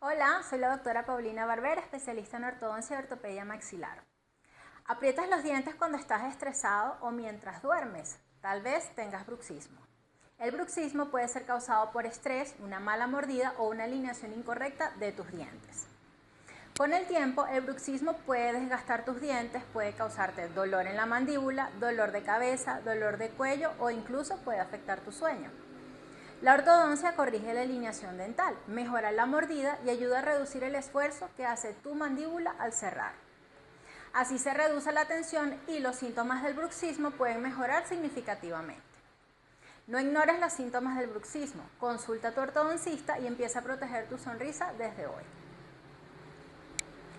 Hola, soy la doctora Paulina Barbera, especialista en ortodoncia y ortopedia maxilar. Aprietas los dientes cuando estás estresado o mientras duermes. Tal vez tengas bruxismo. El bruxismo puede ser causado por estrés, una mala mordida o una alineación incorrecta de tus dientes. Con el tiempo, el bruxismo puede desgastar tus dientes, puede causarte dolor en la mandíbula, dolor de cabeza, dolor de cuello o incluso puede afectar tu sueño. La ortodoncia corrige la alineación dental, mejora la mordida y ayuda a reducir el esfuerzo que hace tu mandíbula al cerrar. Así se reduce la tensión y los síntomas del bruxismo pueden mejorar significativamente. No ignores los síntomas del bruxismo, consulta a tu ortodoncista y empieza a proteger tu sonrisa desde hoy.